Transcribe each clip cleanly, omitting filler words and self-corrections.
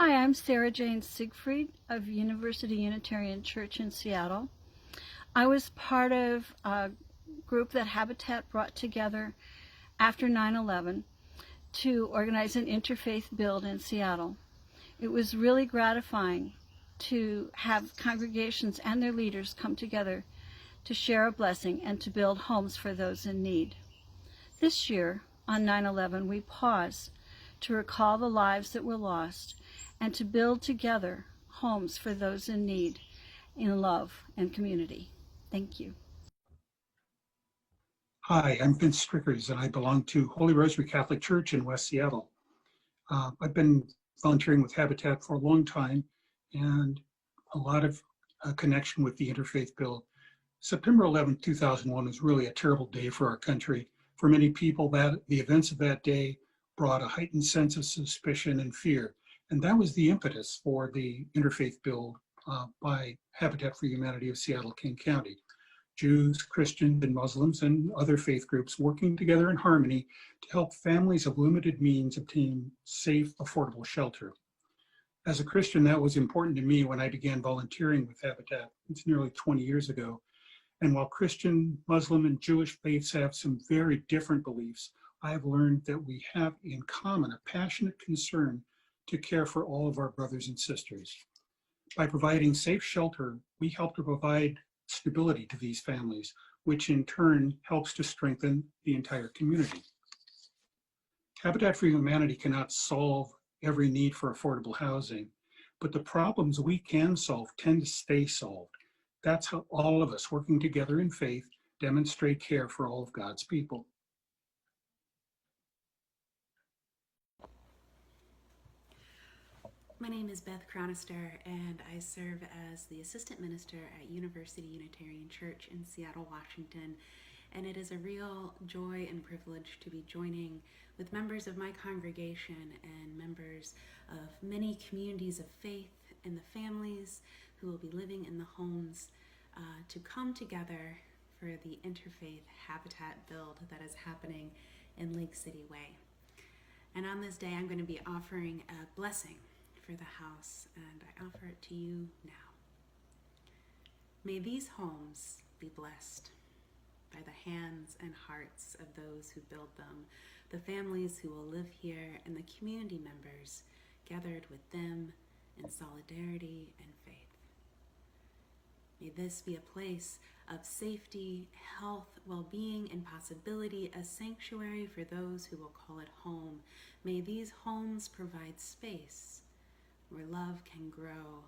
Hi, I'm Sarah Jane Siegfried of University Unitarian Church in Seattle. I was part of a group that Habitat brought together after 9/11 to organize an Interfaith Build in Seattle. It was really gratifying to have congregations and their leaders come together to share a blessing and to build homes for those in need. This year, on 9/11, we paused to recall the lives that were lost and to build together homes for those in need in love and community. Thank you. Hi, I'm Vince Strickers, and I belong to Holy Rosary Catholic Church in West Seattle. I've been volunteering with Habitat for a long time and a lot of connection with the Interfaith Build. September 11, 2001 was really a terrible day for our country. For many people, the events of that day brought a heightened sense of suspicion and fear. And that was the impetus for the Interfaith Build by Habitat for Humanity of Seattle, King County. Jews, Christians, and Muslims, and other faith groups working together in harmony to help families of limited means obtain safe, affordable shelter. As a Christian, that was important to me when I began volunteering with Habitat. It's nearly 20 years ago. And while Christian, Muslim, and Jewish faiths have some very different beliefs, I have learned that we have in common a passionate concern to care for all of our brothers and sisters. By providing safe shelter, we help to provide stability to these families, which in turn helps to strengthen the entire community. Habitat for Humanity cannot solve every need for affordable housing, but the problems we can solve tend to stay solved. That's how all of us working together in faith demonstrate care for all of God's people. My name is Bethchronister, and I serve as the Assistant Minister at University Unitarian Church in Seattle, Washington. And it is a real joy and privilege to be joining with members of my congregation and members of many communities of faith and the families who will be living in the homes to come together for the Interfaith Habitat Build that is happening in Lake City Way. And on this day, I'm going to be offering a blessing for the house, and I offer it to you now. May these homes be blessed by the hands and hearts of those who build them, the families who will live here, and the community members gathered with them in solidarity and faith. May this be a place of safety, health, well-being, and possibility, a sanctuary for those who will call it home. May these homes provide space where love can grow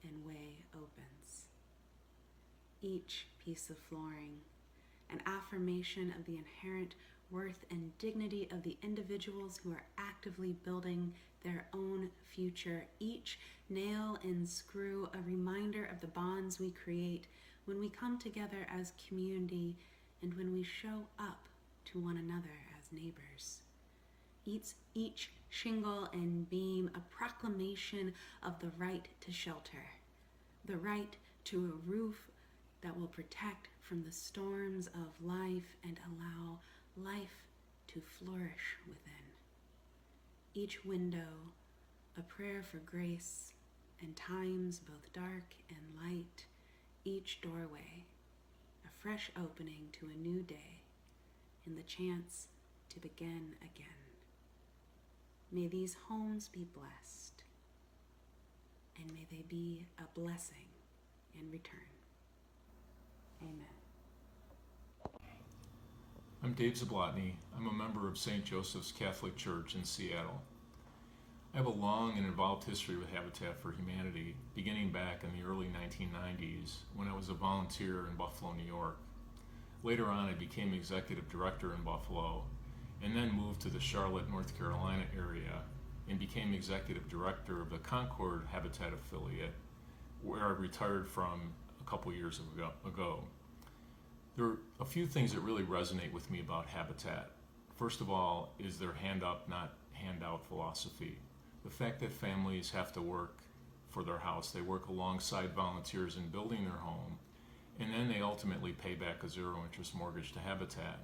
and way opens. Each piece of flooring, an affirmation of the inherent worth and dignity of the individuals who are actively building their own future. Each nail and screw, a reminder of the bonds we create when we come together as community and when we show up to one another as neighbors. Each shingle and beam, a proclamation of the right to shelter, the right to a roof that will protect from the storms of life and allow life to flourish within. Each window, a prayer for grace and times both dark and light. Each doorway, a fresh opening to a new day and the chance to begin again. May these homes be blessed, and may they be a blessing in return. Amen. I'm Dave Zablotny. I'm a member of St. Joseph's Catholic Church in Seattle. I have a long and involved history with Habitat for Humanity, beginning back in the early 1990s when I was a volunteer in Buffalo, New York. Later on, I became executive director in Buffalo, and then moved to the Charlotte, North Carolina area and became executive director of the Concord Habitat affiliate, where I retired from a couple years ago. There are a few things that really resonate with me about Habitat. First of all is their hand up, not handout philosophy. The fact that families have to work for their house, they work alongside volunteers in building their home, and then they ultimately pay back a zero interest mortgage to Habitat.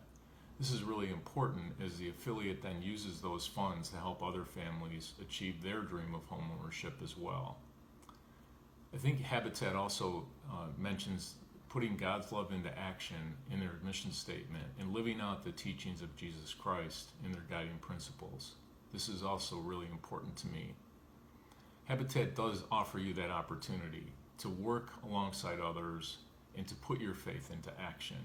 This is really important as the affiliate then uses those funds to help other families achieve their dream of homeownership as well. I think Habitat also mentions putting God's love into action in their mission statement and living out the teachings of Jesus Christ in their guiding principles. This is also really important to me. Habitat does offer you that opportunity to work alongside others and to put your faith into action.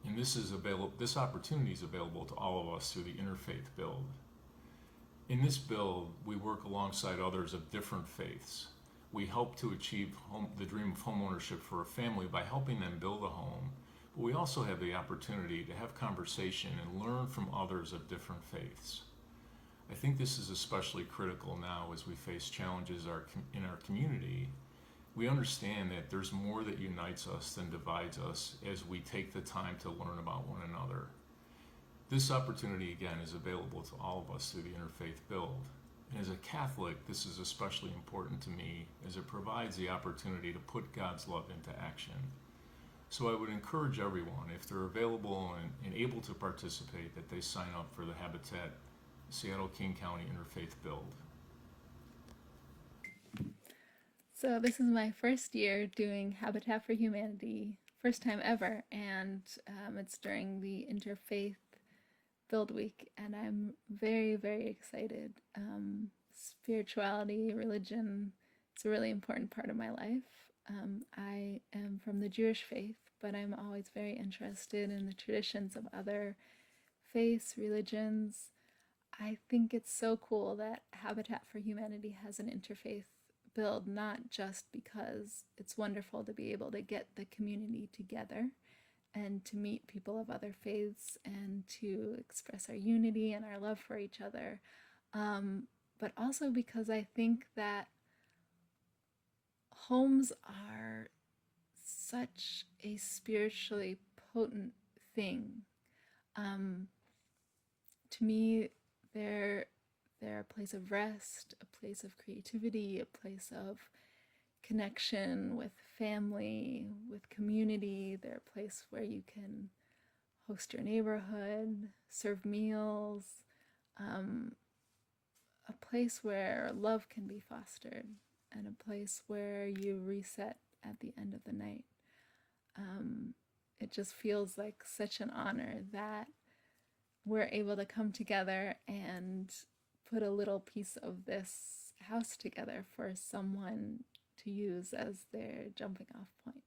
And this opportunity is available to all of us through the Interfaith Build. In this build, we work alongside others of different faiths. We help to achieve the dream of homeownership for a family by helping them build a home. But we also have the opportunity to have conversation and learn from others of different faiths. I think this is especially critical now as we face challenges in our community. We understand that there's more that unites us than divides us as we take the time to learn about one another. This opportunity, again, is available to all of us through the Interfaith Build. And as a Catholic, this is especially important to me as it provides the opportunity to put God's love into action. So I would encourage everyone, if they're available and able to participate, that they sign up for the Habitat Seattle-King County Interfaith Build. So this is my first year doing Habitat for Humanity, first time ever, and it's during the Interfaith Build Week, and I'm very, very excited. Spirituality, religion, it's a really important part of my life. I am from the Jewish faith, but I'm always very interested in the traditions of other faiths, religions. I think it's so cool that Habitat for Humanity has an interfaith build, not just because it's wonderful to be able to get the community together and to meet people of other faiths and to express our unity and our love for each other, but also because I think that homes are such a spiritually potent thing. To me, they're a place of rest, a place of creativity, a place of connection with family, with community. They're a place where you can host your neighborhood, serve meals, a place where love can be fostered, and a place where you reset at the end of the night. It just feels like such an honor that we're able to come together and put a little piece of this house together for someone to use as their jumping off point.